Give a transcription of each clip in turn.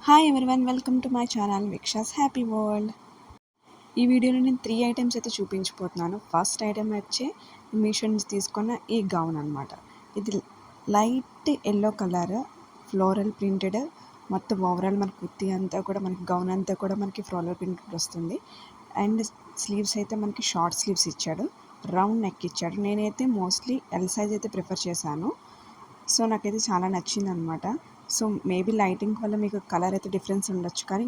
Hi everyone, welcome to my channel Vikshas Happy World. ఈ వీడియోలో నేను 3 ఐటమ్స్ అయితే చూపించబోతున్నాను. ఫస్ట్ ఐటమ్ వచ్చి మీషో నుంచి తీసుకున్న ఈ గౌన్ అనమాట. ఇది light yellow colour floral printed. మొత్తం ఓవరాల్ మన కుర్తీ అంతా కూడా మనకి గౌన్ అంతా కూడా మనకి ఫ్లోరల్ ప్రింటెడ్ వస్తుంది. అండ్ స్లీవ్స్ అయితే మనకి షార్ట్ స్లీవ్స్ ఇచ్చాడు, రౌండ్ నెక్ ఇచ్చాడు. నేనైతే మోస్ట్లీ ఎల్ సైజ్ అయితే ప్రిఫర్ చేశాను. సో నాకైతే చాలా నచ్చింది అనమాట. సో మేబీ లైటింగ్ వల్ల మీకు కలర్ అయితే డిఫరెన్స్ ఉండొచ్చు, కానీ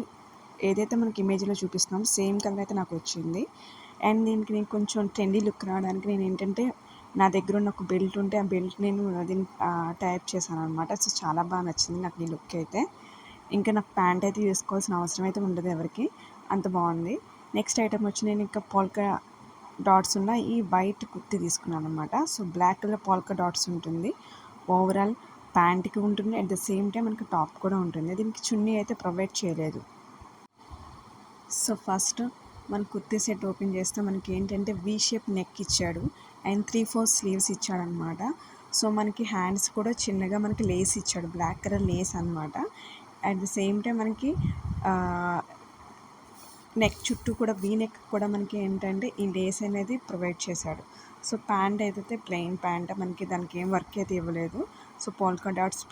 ఏదైతే మనకి ఇమేజ్లో చూపిస్తున్నామో సేమ్ కలర్ అయితే నాకు వచ్చింది. అండ్ దీనికి నేను కొంచెం ట్రెండీ లుక్ రావడానికి నేను ఏంటంటే నా దగ్గర ఉన్న ఒక బెల్ట్ ఉంటే ఆ బెల్ట్ నేను దీన్ని టైప్ చేశాను అనమాట. సో చాలా బాగా నచ్చింది నాకు ఈ లుక్ అయితే. ఇంకా నాకు ప్యాంట్ అయితే వేసుకోవాల్సిన అవసరం అయితే ఉండదు ఎవరికి, అంత బాగుంది. నెక్స్ట్ ఐటమ్ వచ్చి నేను ఇంకా పోల్కా డాట్స్ ఉన్న ఈ వైట్ కుర్తీ తీసుకున్నాను అనమాట. So black colour polka dots ఉంటుంది. ఓవరాల్ ప్యాంట్కి ఉంటుంది, అట్ ద సేమ్ టైం మనకి టాప్ కూడా ఉంటుంది. దీనికి చున్నీ అయితే ప్రొవైడ్ చేయలేదు. సో ఫస్ట్ మన కుర్తీ సెట్ ఓపెన్ చేస్తే మనకి ఏంటంటే వీ షేప్ నెక్ ఇచ్చాడు అండ్ 3/4 స్లీవ్స్ ఇచ్చాడనమాట. సో మనకి హ్యాండ్స్ కూడా చిన్నగా మనకి లేస్ ఇచ్చాడు, బ్లాక్ కలర్ లేస్ అనమాట. అట్ ద సేమ్ టైం మనకి నెక్ చుట్టూ కూడా వీ నెక్ కూడా మనకి ఏంటంటే ఈ లేస్ అనేది ప్రొవైడ్ చేశాడు. సో ప్యాంట్ అయితే ప్లెయిన్ ప్యాంట్, మనకి దానికి ఏం వర్క్ అయితే ఇవ్వలేదు. సో పోల్కా డాట్స్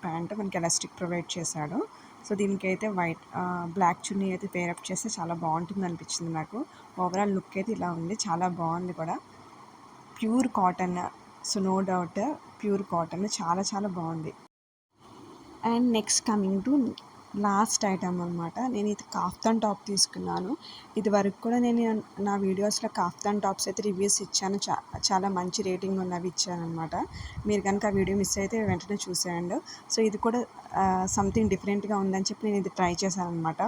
ప్యాంట్ మనకి ఎలాస్టిక్ ప్రొవైడ్ చేశాడు. సో దీనికైతే బ్లాక్ చున్నీ అయితే పేరప్ చేస్తే చాలా బాగుంటుంది అనిపించింది నాకు. ఓవరాల్ లుక్ అయితే ఇలా ఉంది, చాలా బాగుంది కూడా. Pure cotton, so no doubt pure cotton, చాలా చాలా బాగుంది. And next coming to last item అనమాట. నేను ఇది కాఫ్తాన్ టాప్ తీసుకున్నాను. ఇది వరకు కూడా నేను నా వీడియోస్లో కాఫ్తాన్ టాప్స్ అయితే రివ్యూస్ ఇచ్చాను, చాలా మంచి రేటింగ్ ఉన్నవి ఇచ్చాను అనమాట. మీరు కనుక ఆ వీడియో మిస్ అయితే వెంటనే చూసేయండి. సో ఇది కూడా సంథింగ్ డిఫరెంట్గా ఉందని చెప్పి నేను ఇది ట్రై చేశాను అనమాట.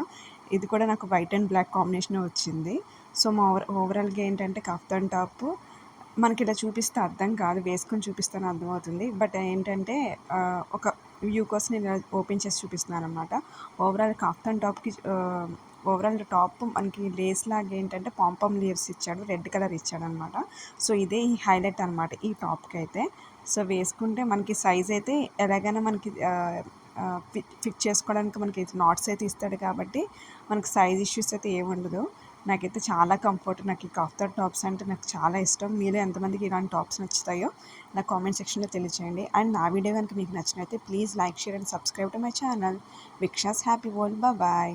ఇది కూడా నాకు వైట్ అండ్ బ్లాక్ కాంబినేషన్ వచ్చింది. సో మా ఓవరాల్గా ఏంటంటే కాఫ్తాన్ టాప్ మనకి ఇలా చూపిస్తే అర్థం కాదు, వేసుకొని చూపిస్తాను అర్థమవుతుంది. బట్ ఏంటంటే ఒక వ్యూ కోసం నేను ఓపెన్ చేసి చూపిస్తున్నాను అనమాట. ఓవరాల్ కాఫ్తాన్ టాప్కి ఓవరాల్ టాప్ మనకి లేస్ లాగా ఏంటంటే పాంపమ్ లీవ్స్ ఇచ్చాడు, రెడ్ కలర్ ఇచ్చాడు అనమాట. సో ఇదే ఈ హైలైట్ అనమాట ఈ టాప్కి అయితే. సో వేసుకుంటే మనకి సైజ్ అయితే ఎలాగైనా మనకి ఫిట్ చేసుకోవడానికి మనకి నాట్స్ అయితే ఇస్తాడు, కాబట్టి మనకి సైజ్ ఇష్యూస్ అయితే ఏముండదు. నాకైతే చాలా కంఫర్ట్. నాకు ఈ కాఫ్తాన్ టాప్స్ అంటే నాకు చాలా ఇష్టం. మీలో ఎంతమందికి ఇలాంటి టాప్స్ నచ్చుతాయో నా కామెంట్ సెక్షన్లో తెలియచేయండి. అండ్ నా వీడియో కనుక మీకు నచ్చినైతే please like, share and subscribe to my channel Vikshas Happy World. Bye.